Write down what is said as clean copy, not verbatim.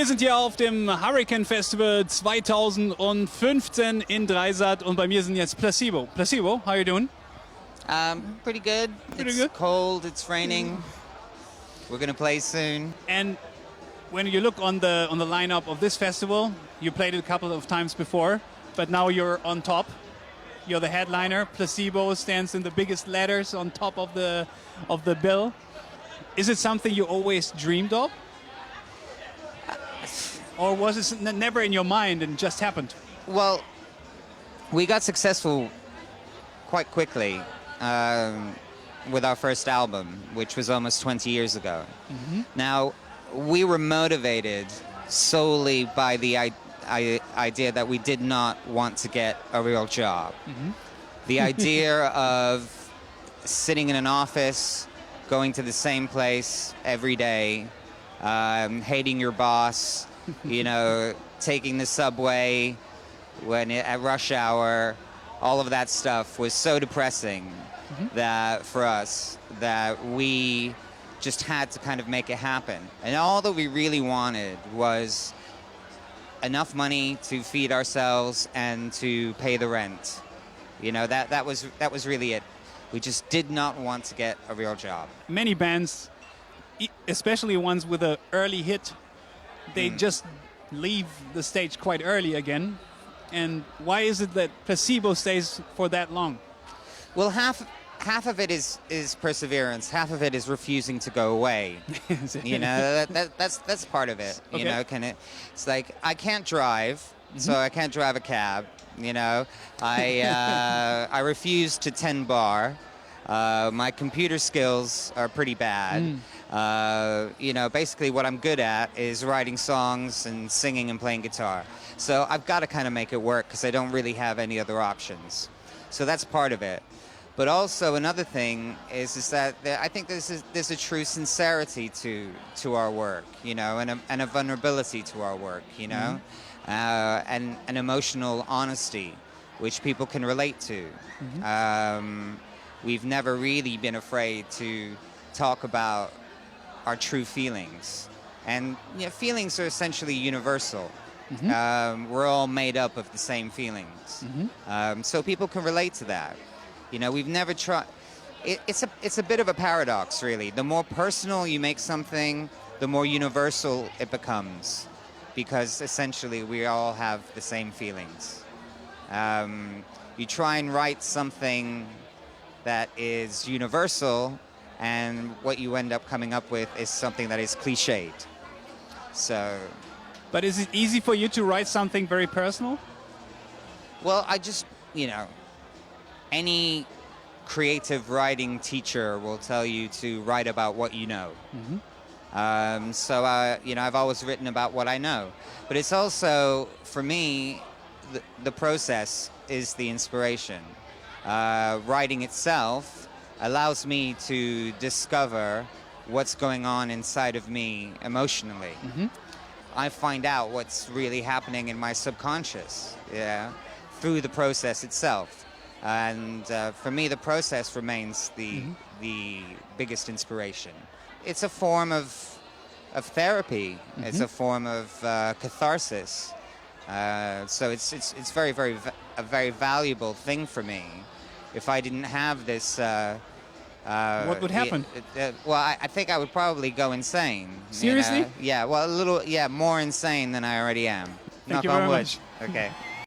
Wir sind hier auf dem Hurricane Festival 2015 in Dreisat und bei mir sind jetzt Placebo. Placebo, how are you doing? Pretty good. Pretty it's good. cold, it's raining. We're gonna play soon. And when you look on the lineup of this festival, you played it a couple of times before, but now you're on top. You're the headliner. Placebo stands in the biggest letters on top of the bill. Is it something you always dreamed of? Or was it never in your mind and just happened? Well, we got successful quite quickly with our first album, which was almost 20 years ago. Mm-hmm. Now, we were motivated solely by the idea that we did not want to get a real job. Mm-hmm. The idea of sitting in an office, going to the same place every day, hating your boss, you know, taking the subway at rush hour, all of that stuff was so depressing that for us that we just had to kind of make it happen. And all that we really wanted was enough money to feed ourselves and to pay the rent. You know, that was really it. We just did not want to get a real job. Many bands, especially ones with an early hit, they just leave the stage quite early again. And why is it that Placebo stays for that long? Well, half of it is perseverance. Half of it is refusing to go away. You know, that's part of it. Okay. You know, it's like I can't drive, so I can't drive a cab. You know, I refuse to 10 bar. My computer skills are pretty bad. You know, basically what I'm good at is writing songs and singing and playing guitar. So I've got to kind of make it work because I don't really have any other options. So that's part of it. But also another thing is that I think there's a true sincerity to our work, you know, and a vulnerability to our work, you know, and an emotional honesty, which people can relate to. We've never really been afraid to talk about our true feelings. And you know, feelings are essentially universal. We're all made up of the same feelings. So people can relate to that. You know, we've never tried... It's a bit of a paradox, really. The more personal you make something, the more universal it becomes. Because essentially we all have the same feelings. You try and write something that is universal, and what you end up coming up with is something that is cliched. So... But is it easy for you to write something very personal? Well, I just, you know, any creative writing teacher will tell you to write about what you know. So, you know, I've always written about what I know. But it's also, for me, the process is the inspiration. Writing itself allows me to discover what's going on inside of me emotionally. I find out what's really happening in my subconscious, through the process itself. And for me, the process remains the biggest inspiration. It's a form of therapy. It's a form of catharsis. So it's a very valuable thing for me. If I didn't have this... what would happen? Well, I think I would probably go insane. Seriously? You know? Yeah, well, more insane than I already am. Thank you very much. Okay.